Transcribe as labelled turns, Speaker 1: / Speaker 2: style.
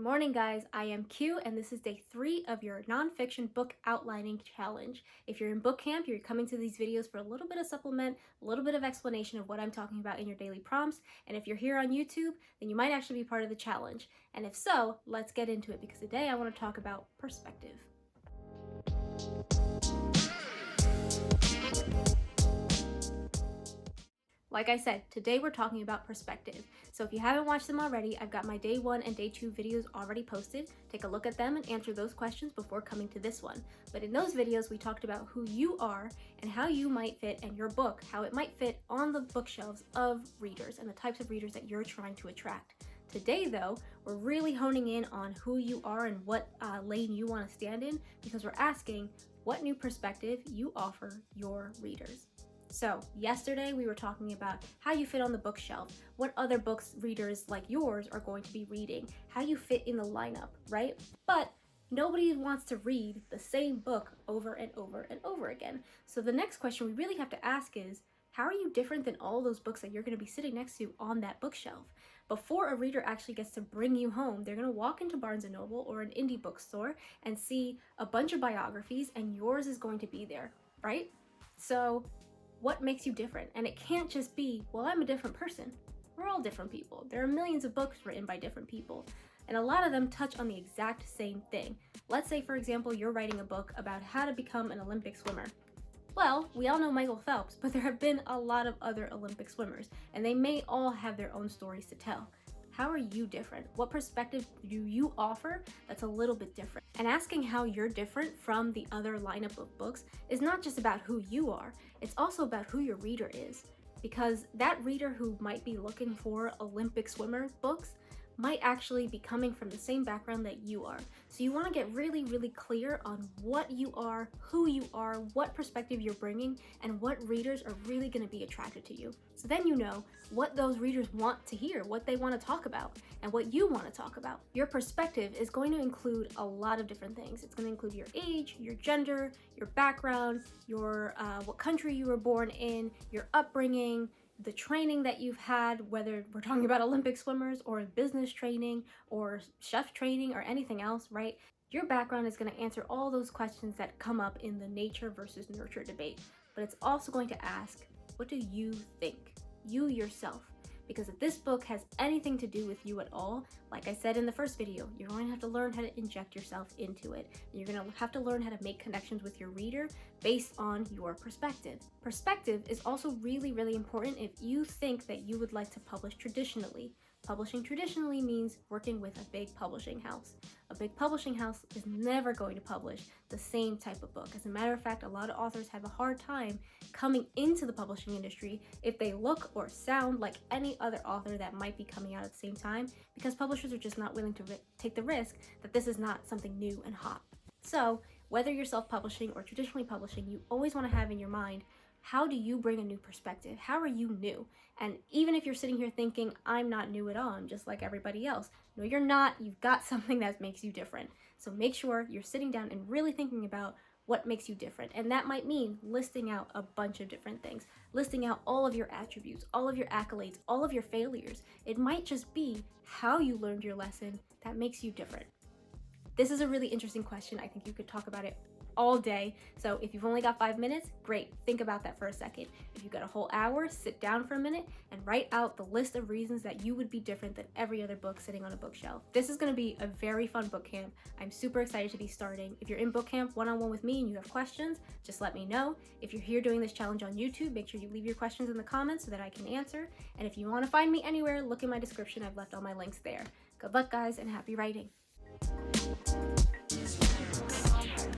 Speaker 1: morning, guys. I am Q, and this is day 3 of your nonfiction book outlining challenge. If you're in book camp, you're coming to these videos for a little bit of supplement, a little bit of explanation of what I'm talking about in your daily prompts. And if you're here on YouTube, then you might actually be part of the challenge. And if so, let's get into it, because today I want to talk about perspective. Like I said, today we're talking about perspective. So if you haven't watched them already, I've got my day 1 and day 2 videos already posted. Take a look at them and answer those questions before coming to this one. But in those videos, we talked about who you are and how you might fit in your book, how it might fit on the bookshelves of readers and the types of readers that you're trying to attract. Today, though, we're really honing in on who you are and what lane you want to stand in, because we're asking what new perspective you offer your readers. So yesterday we were talking about how you fit on the bookshelf, what other books readers like yours are going to be reading, how you fit in the lineup, right? But nobody wants to read the same book over and over and over again. So the next question we really have to ask is, how are you different than all those books that you're going to be sitting next to on that bookshelf? Before a reader actually gets to bring you home, they're going to walk into Barnes & Noble or an indie bookstore and see a bunch of biographies, and yours is going to be there, right? So what makes you different? And it can't just be, well, I'm a different person. We're all different people. There are millions of books written by different people, and a lot of them touch on the exact same thing. Let's say, for example, you're writing a book about how to become an Olympic swimmer. Well, we all know Michael Phelps, but there have been a lot of other Olympic swimmers, and they may all have their own stories to tell. How are you different? What perspective do you offer that's a little bit different? And asking how you're different from the other lineup of books is not just about who you are, it's also about who your reader is. Because that reader who might be looking for Olympic swimmer books might actually be coming from the same background that you are. So you want to get really, really clear on what you are, who you are, what perspective you're bringing, and what readers are really going to be attracted to you. So then you know what those readers want to hear, what they want to talk about, and what you want to talk about. Your perspective is going to include a lot of different things. It's going to include your age, your gender, your background, your what country you were born in, your upbringing, the training that you've had, whether we're talking about Olympic swimmers or business training or chef training or anything else, right? Your background is going to answer all those questions that come up in the nature versus nurture debate. But it's also going to ask, what do you think? You yourself. Because if this book has anything to do with you at all, like I said in the first video, you're going to have to learn how to inject yourself into it. You're going to have to learn how to make connections with your reader based on your perspective. Perspective is also really, really important if you think that you would like to publish traditionally. Publishing traditionally means working with a big publishing house. A big publishing house is never going to publish the same type of book. As a matter of fact, a lot of authors have a hard time coming into the publishing industry if they look or sound like any other author that might be coming out at the same time, because publishers are just not willing to take the risk that this is not something new and hot. So whether you're self-publishing or traditionally publishing, you always want to have in your mind, how do you bring a new perspective? How are you new? And even if you're sitting here thinking, I'm not new at all, I'm just like everybody else. No, you're not. You've got something that makes you different. So make sure you're sitting down and really thinking about what makes you different. And that might mean listing out a bunch of different things, listing out all of your attributes, all of your accolades, all of your failures. It might just be how you learned your lesson that makes you different. This is a really interesting question. I think you could talk about it all day. So if you've only got 5 minutes, great. Think about that for a second. If you've got a whole hour, sit down for a minute and write out the list of reasons that you would be different than every other book sitting on a bookshelf. This is going to be a very fun book camp. I'm super excited to be starting. If you're in book camp one-on-one with me and you have questions, just let me know. If you're here doing this challenge on YouTube, make sure you leave your questions in the comments so that I can answer. And if you want to find me anywhere, look in my description. I've left all my links there. Good luck, guys, and happy writing.